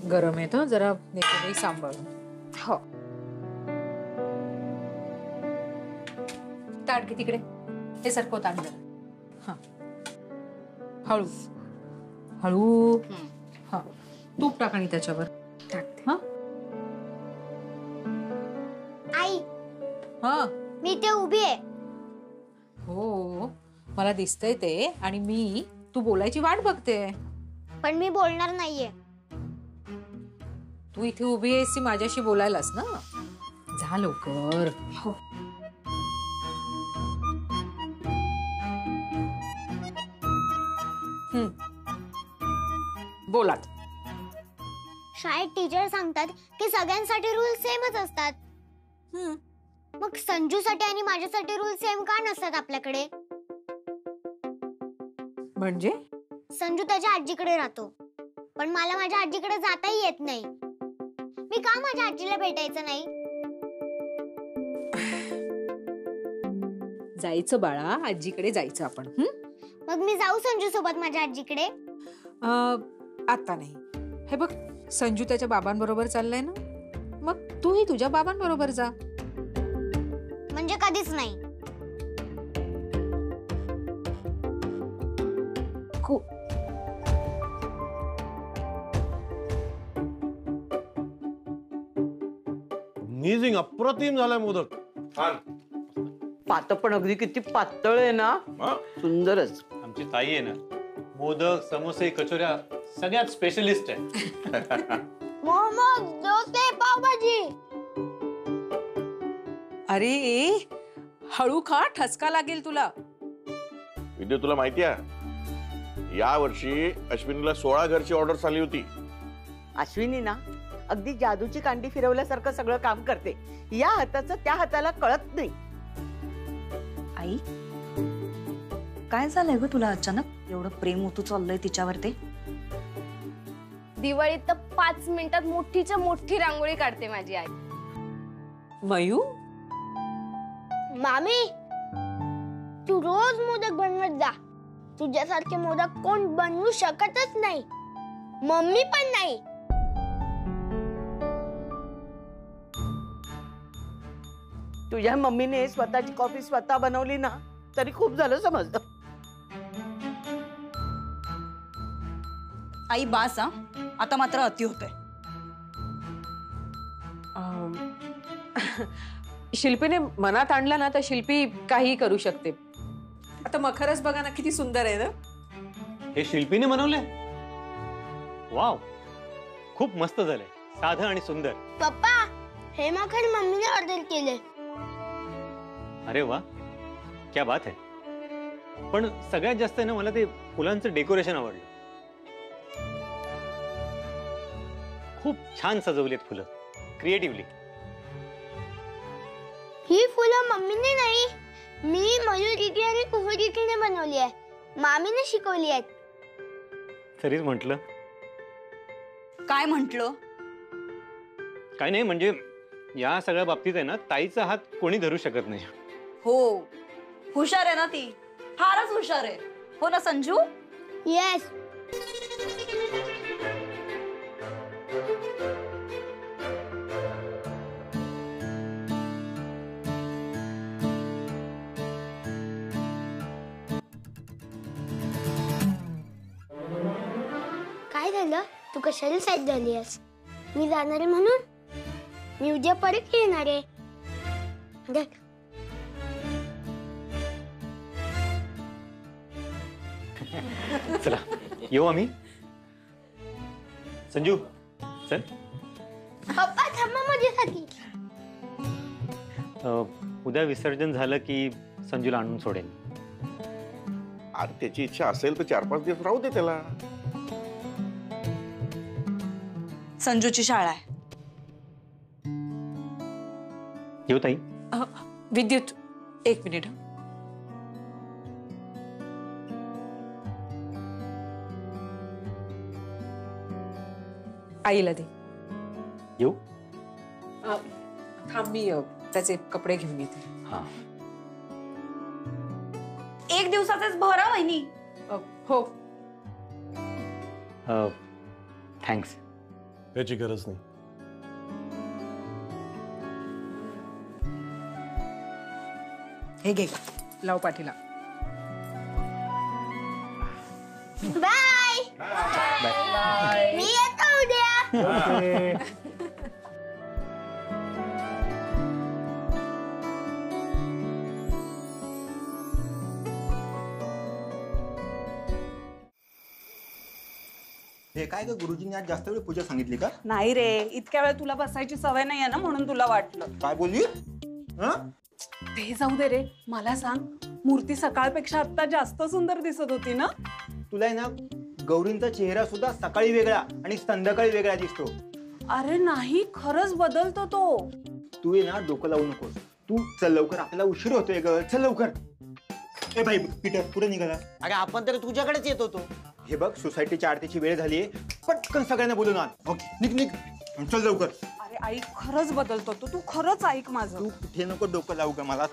गरम आहे तर जरा नेहमी सांभाळून. हो. ताट घे तिकडे. हे सरकव ताट जरा. हा. हळू हळू. हा. तूप टाक आणि त्याच्यावर टाकते. हा. आई हा. मी इथे उभी आहे. हो मला दिसतंय ते आणि मी तू बोलायची वाट बघते. पण मी बोलणार नाहीये. तू इथे उभी आहेस ती माझ्याशी बोलायलास ना. जा लवकर. हो. बोलात. शाळेत टीचर सांगतात की सगळ्यांसाठी रूल सेमच असतात. मग संजूसाठी आणि माझ्यासाठी रूल सेम का नसतात आपल्याकडे? म्हणजे संजू त्याच्या आजीकडे राहतो पण मला माझ्या आजीकडे जाताही येत नाही. मी का माझ्या आजीला भेटायचं नाही? जायचं बाळा आजीकडे जायचं आपण. मग मी जाऊ संजू सोबत माझ्या आजीकडे? आता नाही. हे बघ संजू त्याच्या बाबांबरोबर चाललाय ना मग तूही तुझ्या बाबांबरोबर जा. म्हणजे कधीच नाही. अमेझिंग, अप्रतिम झालाय मोदक. छान. पात पण अगदी किती पातळ आहे ना. सुंदरच. आमची ताई आहे ना मोदक समोसे कचोऱ्या सगळ्यात स्पेशलिस्ट आहे. मोमोज डोसे पावभाजी. अरे हळू खा ठसका लागेल तुला. विद्या तुला माहिती आहे या वर्षी अश्विनीला 16 घरची ऑर्डर आली होती. अश्विनी ना अगदी जादूची कांडी फिरवल्यासारखं सगळं काम करते. या हाताचं त्या हाताला कळत नाही. आई काय झालंय ग तुला अचानक एवढं प्रेम ओतू चाललंय तिच्यावर? ते दिवाळीत तर 5 मिनिटात मोठीच्या मोठी रांगोळी काढते माझी आई. मयू मामी तू रोज मोदक बनवत जा. तुझ्यासारखे मोदक कोण बनवू शकतच नाही. मम्मी पण नाही. तुझ्या मम्मीने स्वतःची कॉफी स्वतः बनवली ना तरी खूप झालं समजलं. आई बास हा. आता मात्र अति होतंय. शिल्पीने मनात आणलं ना तर शिल्पी काही करू शकते. आता मखरच बघा ना किती सुंदर आहे ना. हे शिल्पीने बनवलंय. वाव खूप मस्त झालंय. साधं आणि सुंदर. पप्पा हे मखर मम्मीने ऑर्डर केले. अरे वा क्या बात है. पण सगळ्यात जास्त ना मला ते फुलांचं डेकोरेशन आवडलं. खूप छान सजवलीत फुलं क्रिएटिव्हली. ही फुलं मम्मीने नाही मी मयूर दीदी आणि कुहू दीदीने बनवली आहे. मामीने शिकवली आहेत. तरीच म्हटलं. काय म्हंटल? काय नाही म्हणजे या सगळ्या बाबतीत आहे ना ताईचा हात कोणी धरू शकत नाही. हो हुशार आहे ना ती. फारच हुशार आहे. हो ना संजू? येस. काय झालं? तू कशाला साईड झाली आहेस? मी जाणार आहे म्हणून? मी उद्या परत येणार आहे. चला येऊ आम्ही. संजू चल. पप्पा थांबा माझ्यासाठी. उद्या विसर्जन झालं की संजूला आणून सोडेल. आज त्याची इच्छा असेल तर 4-5 दिवस राहू दे त्याला. संजूची शाळा आहे. येऊ ताई. विद्युत 1 मिनिट. आईला दे. येऊ. थांब मी त्याचे कपडे घेऊन येते. हा 1 दिवसाचेच भरा वहिनी. हो थँक्स. त्याची गरज नाही. हे घे लाव पाठीला. बाय. मी येतो उद्या. हे काय ग, गुरुजींनी आज जास्त वेळ पूजा सांगितली का? नाही रे, इतक्या वेळ तुला बसायची सवय नाही आहे ना, म्हणून तुला वाटलं. काय बोलली? ते जाऊ दे रे, मला सांग, मूर्ती सकाळपेक्षा आता जास्त सुंदर दिसत होती ना? तुला आहे ना, गौरींचा चेहरा सुद्धा सकाळी वेगळा आणि संध्याकाळी वेगळा दिसतो. अरे नाही, खरंच बदलतो तो. तू आहे ना, डोकं लावू नकोस. तू चल लवकर, आपल्याला उशीर होतोय ग. चल लवकर. ए भाई पीटर, पुढे निघाला. अरे आपण तर तुझ्याकडेच येत होतो. हे बघ, सोसायटीच्या आरतीची वेळ झालीये. पटकन सगळ्यांना बोलून आण. ओके, निघ निघ, चल लवकर. अरे ऐक, खरंच बदलतो तो. तू खरंच ऐक माझं. तू कुठे नको डोकं लावू का मला.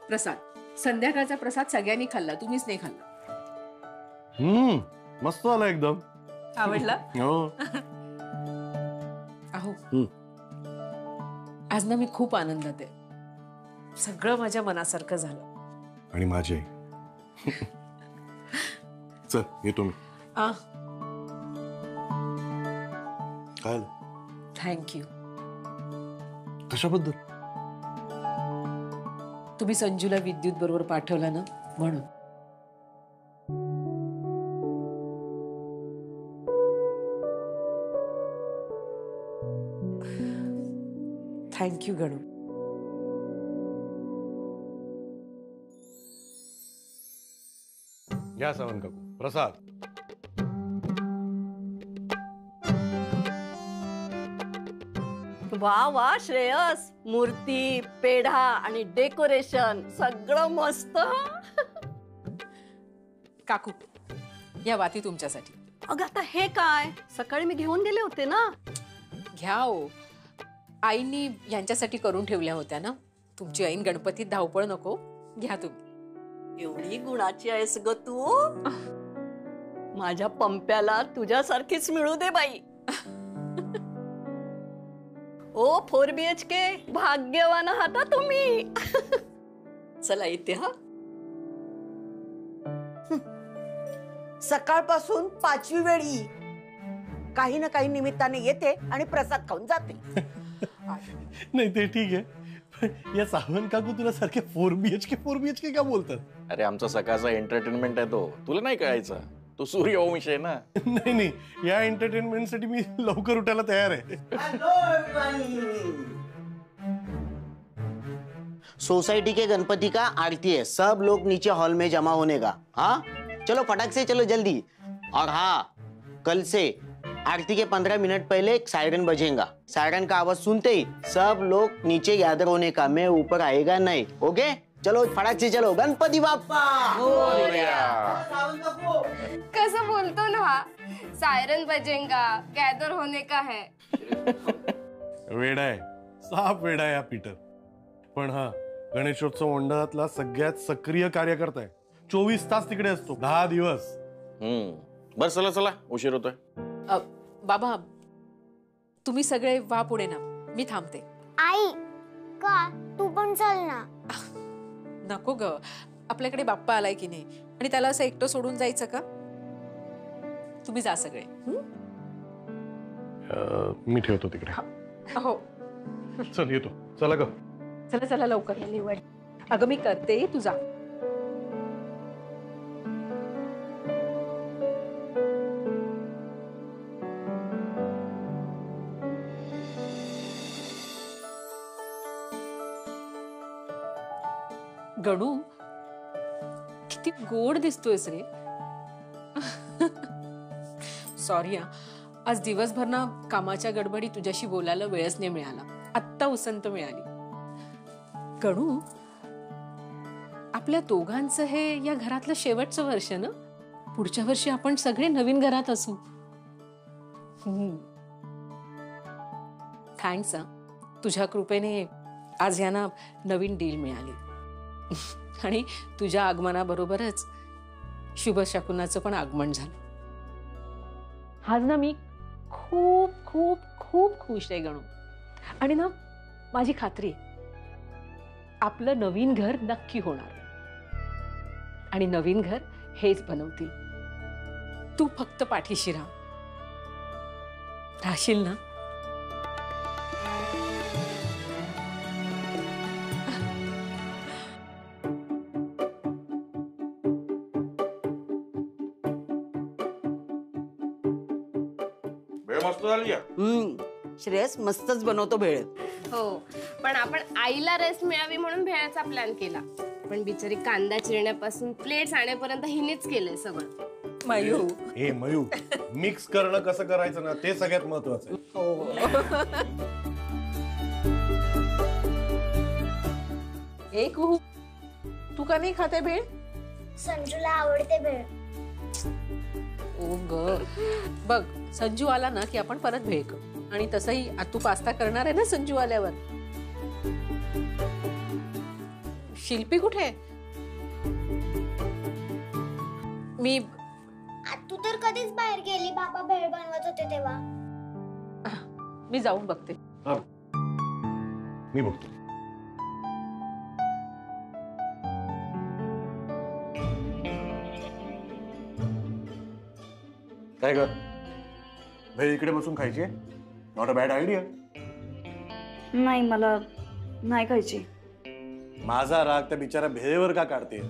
प्रसाद, संध्याकाळचा प्रसाद सगळ्यांनी खाल्ला, तुम्हीच नाही खाल्ला. मस्त आला एकदम. आवडला? हो. अहो, आज ना मी खूप आनंदात आहे. सगळं माझ्या मनासारखं झालं. आणि माझे. चल येतो मी. काय थँक्यू. कशाबद्दल? तुम्ही संजूला विद्युत बरोबर पाठवला ना, म्हणून. थँक्यू गणू. या सावंत काकू, प्रसाद. वा वा श्रेयस, मूर्ती, पेढा आणि डेकोरेशन सगळं मस्त. काकू, या वाती तुमच्यासाठी. अगं आता हे काय, सकाळी मी घेऊन गेले होते ना. घ्या हो, आईनी यांच्यासाठी करून ठेवल्या होत्या ना. तुमची ऐन गणपतीत धावपळ नको, घ्या तुम्ही. एवढी गुणाची आहेस ग तू. माझ्या पंप्याला तुझ्यासारखीच मिळू दे बाई. ओ 4 BHK, भाग्यवान आहात तुम्ही. चला येते. हा, सकाळपासून 5वी वेळी काही ना काही निमित्ताने येते आणि प्रसाद खाऊन जाते. नाही ते ठीक आहे, या सावंत काकू तुला सारखे 4 BHK का बोलतात? अरे आमचा सकाळचा एंटरटेनमेंट आहे तो, तुला नाही कळायचं. तो सूर्यवंश आहे ना. नाही नाही, या एंटरटेनमेंट साठी मी लवकर उठायला तयार आहे. सोसाइटी के गणपति का आरती है, सब लोग नीचे हॉल में जमा होने का. हाँ चलो फटाक से चलो जल्दी. और हाँ, कल से आरती के 15 मिनट पहले एक सायरन बजेगा. सायरन का आवाज सुनते ही सब लोग नीचे गैदर होने का. मैं ऊपर आएगा नहीं. ओके, चलो फटाक से चलो. गणपति बाप्पा. कसं बोलतो ना हा, सायरन बजेगा, गैदर होने का है. वेडा आहे, साफ वेडा आहे हा पीटर. पण हा गणेशोत्सव मंडळातला सगळ्यात सक्रिय कार्यकर्ता आहे. 24 तास तिकडे असतो, 10 दिवस. बस चला चला, उशीर होतोय. बाबा, तुम्ही सगळे वा पुढे ना, मी थांबते. आई, का तू पण चल ना. नको ग, आपल्याकडे बाप्पा आलाय की नाही, आणि त्याला असं एकटं सोडून जायचं का? तुम्ही जा सगळे. मी ठेवतो तिकडे. हो, चल येतो. चला ग. चला चला लवकर. अगं मी करते, तू जा. गणू, किती गोड दिसतोयस रे. सॉरी हा, आज दिवसभर ना कामाच्या गडबडी तुझ्याशी बोलायला वेळच नाही मिळाला. आत्ता उसंत मिळाली. गणू, आपल्या दोघांचं हे या घरातलं शेवटचं वर्ष ना. पुढच्या वर्षी आपण सगळे नवीन घरात असू. थँक्स हा, तुझ्या कृपेने आज यांना नवीन डील मिळाली. आणि तुझ्या खूप खूप खूप खुश आहे गणू. आणि ना माझी खात्री आहे आपलं नवीन घर नक्की होणार आणि नवीन घर हेच बनवतील. तू फक्त पाठीशी राहशील ना? भेळ मस्त झाली श्रेयस मस्तच बनवतो भेळ. हो, पण आपण आईला रेस्ट मिळावी म्हणून भेळाचा प्लॅन केला. पण बिचारी कांदा चिरण्यापासून प्लेट्स आणेपर्यंत हिनेच केलंय सगळं. मयू, हे मयू, मिक्स करणं कसं करायचं ना ते सगळ्यात महत्वाचं आहे. एक तू का नाही खाते भेळ? संजूला आवडते भेळ. ओ ग, बघ संजू आला ना की आपण परत भेळ करू. आणि तसंही तू पास्ता करणार आहे ना संजू आल्यावर. शिल्पी कुठे? मी तू तर कधीच बाहेर गेली बाबा भेळ बनवत होते तेव्हा. मी जाऊन बघते. मी बघतो. काय ग, भेळ इकडे बसून खायची? Not a bad idea. नाही, मला नाही खायची. माझा राग त्या बिचारा भेळेवर का काढते?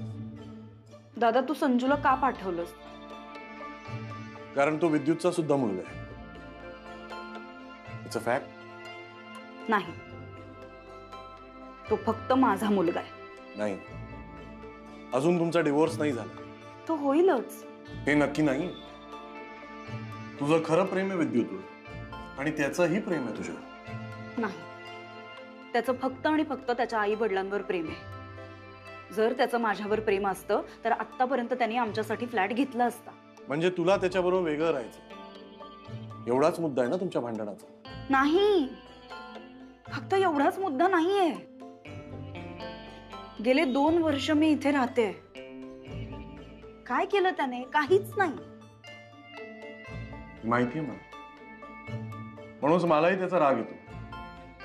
दादा, तू संजूला का पाठवलंस? कारण तो विद्युतचा सुद्धा मुलगा आहे. It's a fact. नाही, तो फक्त माझा मुलगा आहे. नाही, अजून तुमचा डिवोर्स नाही झाला. तो होईलच. हे नक्की नाही. तुझं खरं प्रेम आहे विद्युतवर आणि त्याचंही प्रेम आहे तुझ्यावर. नाही, त्याचं फक्त आणि फक्त त्याच्या आई वडिलांवर प्रेम आहे. जर त्याचं माझ्यावर प्रेम असतं तर आतापर्यंत त्यांनी आमच्यासाठी फ्लॅट घेतला असता. म्हणजे तुला त्याच्याबरोबर वेगळं राहायचं एवढाच मुद्दा आहे ना तुमच्या भांडणाचा? नाही, फक्त एवढाच मुद्दा नाहीये. गेले 2 वर्ष मी इथे राहते. काय केलं त्याने? काहीच नाही. माहितीये मला, म्हणूनच मलाही त्याचा राग येतो.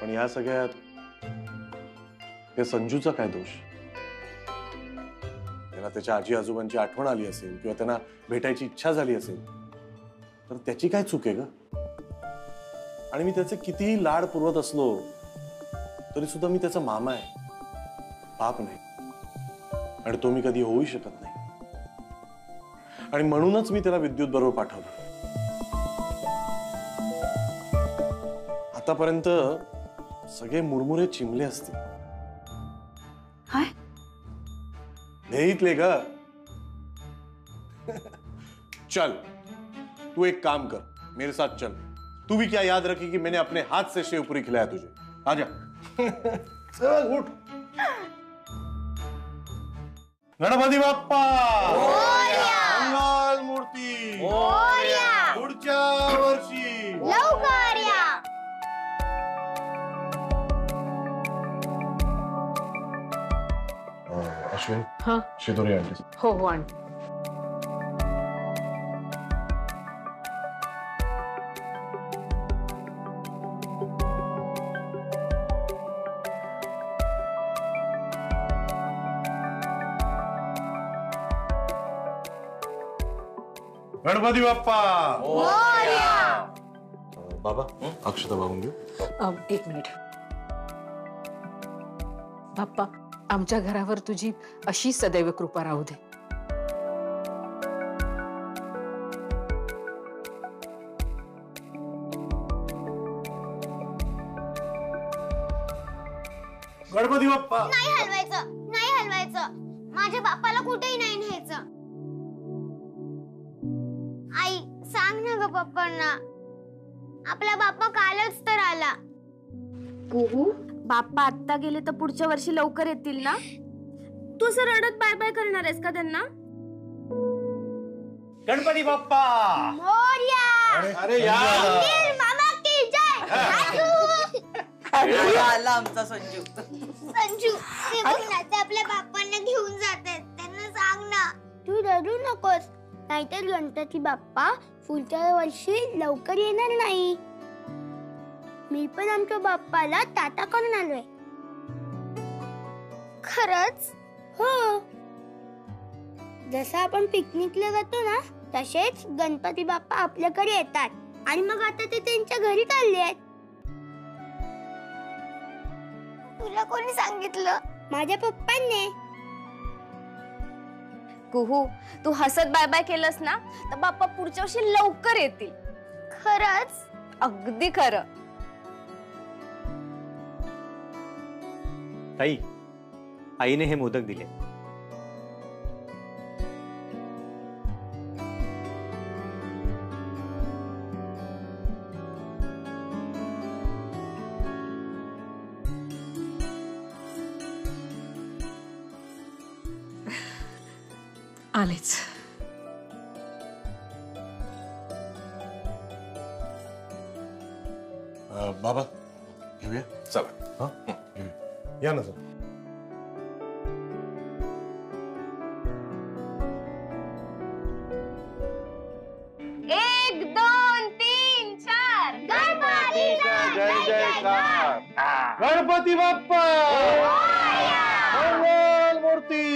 पण या सगळ्यात त्या संजूचा काय दोष? त्याला त्याच्या आजी आजोबांची आठवण आली असेल किंवा त्यांना भेटायची इच्छा झाली असेल तर त्याची काय चूक आहे ग? आणि मी त्याचे कितीही लाड पुरवत असलो तरी सुद्धा मी त्याचा मामा आहे, बाप नाही. आणि तो मी कधी होऊ शकत नाही. आणि म्हणूनच मी त्याला विद्युत बरोबर पाठवलं. आतापर्यंत सगळे मुरमुरे चिमले असते. भेईतले ग. चल, तू एक काम कर, मेरे साथ चल. तू भी क्या याद रखी कि मैंने अपने हाथ से शेवपुरी खिलाया तुझे. आजा. चल उठ. गणपती बाप्पा मंगल मूर्ती पुढच्या वर्षी लवकर या. अश्विन, हाँ शिदोरी आंटी. हो हो आंटी. गणपती बाप्पा. मोरया. बाबा, अक्षता वाहून घेऊ. एक मिनिट. बाप्पा, आमच्या घरावर तुझी अशी सदैव कृपा राहू दे. गणपती बाप्पा. नाही हलवायचं, नाही हलवायचं. माझ्या बाप्पाला कुठेही नाही न्यायचं. आई, सांग ना ग पप्पांना. आपला बाप्पा कालच तर आला. बाप्पा आत्ता गेले तर पुढच्या वर्षी लवकर येतील ना? तू असं रडत बाय बाय करणार आहेस का त्यांना? गणपती बाप्पा. मोरया. अरे यार, मामा की जय. आला आमचा संजू. संजू, ते बघ ना, ते आपल्या बाप्पांना घेऊन जातात. त्यांना सांग ना. तू रडू नकोस, नाहीतर गणपती बाप्पा पुढच्या वर्षी लवकर येणार नाही. मी पण आमच्या बाप्पाला टाटा करून आलोय. खरंच? हो. जसं आपण पिकनिकला जातो ना तसेच गणपती बाप्पा आपल्याकडे येतात आणि मग आता ते त्यांच्या घरी चालले आहेत. तुला कोणी सांगितलं? माझ्या पप्पांनी. कुहू, तू हसत बाय बाय केलंस ना तर बाप्पा पुढच्या वर्षी लवकर येतील. खरंच? अगदी खरं. ताई, आईने हे मोदक दिले. आलेच. बाबा घेऊया. चला. हा घेऊया. या ना सर. 1 2 3 4 गणपतीचा जय जयकार. गणपती बाप्पा मंगल मूर्ती.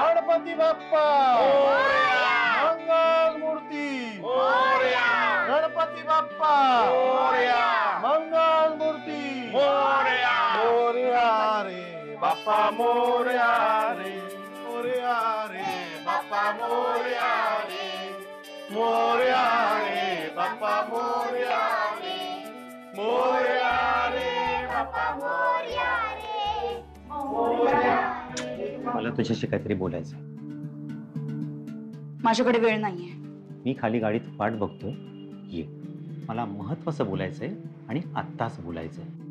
गणपती बाप्पा मंगल मूर्ती. गणपती बाप्पा मंगल मूर्ती. मोरया रे बाप्पा मोरया रे. मोरया रे बाप्पा मोरया रे. मोरया रे बाप्पा मोरया रे. मोरया रे बाप्पा मोरया रे. मला तुझ्याशी काहीतरी बोलायचं. माझ्याकडे वेळ नाहीये. मी खाली गाडीत वाट बघतोय. ये, मला महत्वाचं बोलायचंय आणि आत्ताच बोलायचंय.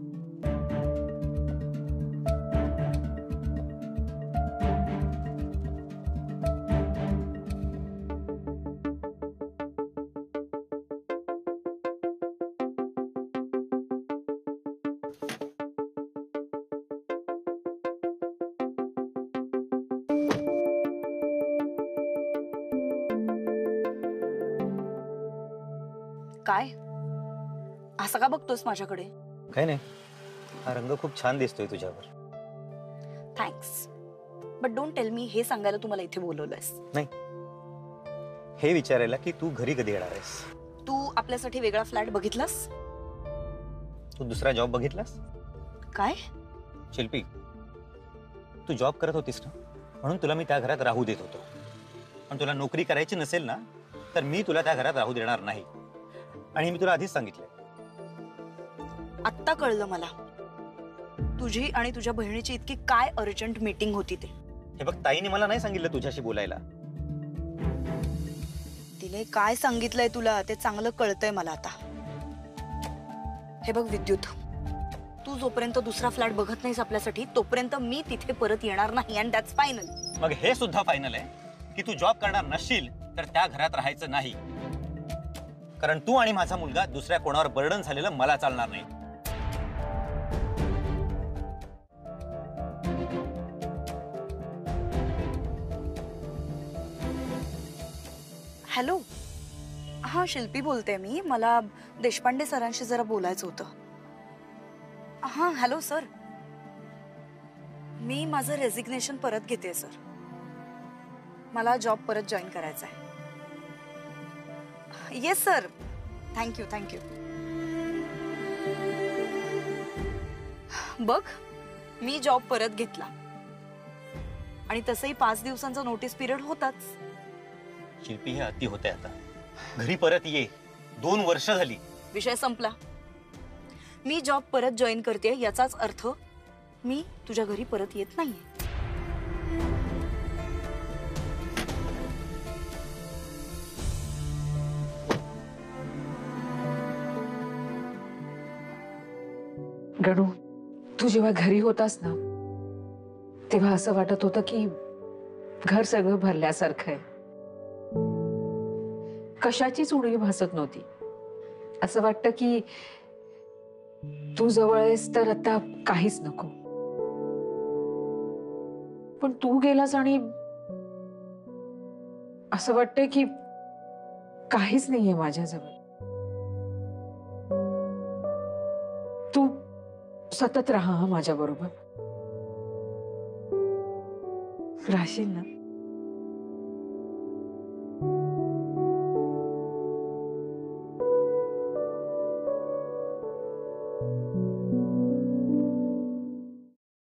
काय असं का बघतोस माझ्याकडे? काय नाही, हा रंग खूप छान दिसतोय तुझ्यावर. Thanks, but don't tell me हे सांगायला तुम्हाला इथे बोलवलंयस. नाही, हे विचारायला की तू घरी कधी येणार आहेस. तू आपल्यासाठी वेगळा फ्लॅट बघितलास? तू दुसरा जॉब बघितलास? काय शिल्पी, तू जॉब करत होतीस ना, म्हणून तुला मी त्या घरात राहू देत होतो. पण तुला नोकरी करायची नसेल ना तर मी तुला त्या घरात राहू देणार नाही. आणि मी तुला आधीच सांगितलं. आत्ता कळलं मला तुझी आणि तुझ्या बहिणीची इतकी काय अर्जंट मीटिंग होती ते. हे बघ, ताईने मला नाही सांगितलं तुझ्याशी बोलायला. तिने काय सांगितलंय तुला ते चांगलं कळतंय मला आता. हे बघ विद्युत, तू जोपर्यंत दुसरा फ्लॅट बघत नाहीस आपल्यासाठी तोपर्यंत मी तिथे परत येणार नाही. And that's final. मग हे सुद्धा फायनल आहे की तू जॉब करणार नसशील तर त्या घरात राहायचं नाही. कारण तू आणि माझा मुलगा दुसऱ्या कोणावर बर्डन झालेलं मला चालणार नाही. हॅलो, हा शिल्पी बोलते मी. मला देशपांडे सरांशी जरा बोलायचं होतं. हा हॅलो सर, मी माझं रेजिग्नेशन परत घेते सर. मला जॉब परत जॉईन करायचा आहे. Yes sir, thank you thank you. बघ, मी जॉब परत घेतला आणि तसंही 5 दिवसांचा नोटीस पिरियड होताच. शिल्पी, हे अति होते. आता घरी परत ये. 2 वर्ष झाली. विषय संपला. मी जॉब परत जॉईन करते याचाच अर्थ मी तुझ्या घरी परत येत नाहीये. गणू, तू जेव्हा घरी होतास ना तेव्हा असं वाटत होतं की घर सगळं भरल्यासारखं आहे. कशाचीच उणीव भासत नव्हती. असं वाटतं की तू जवळ आहेस तर आता काहीच नको. पण तू गेलास आणि असं वाटतंय की काहीच नाहीये माझ्याजवळ. तू सतत राहा माझ्या बरोबर. राहशील ना?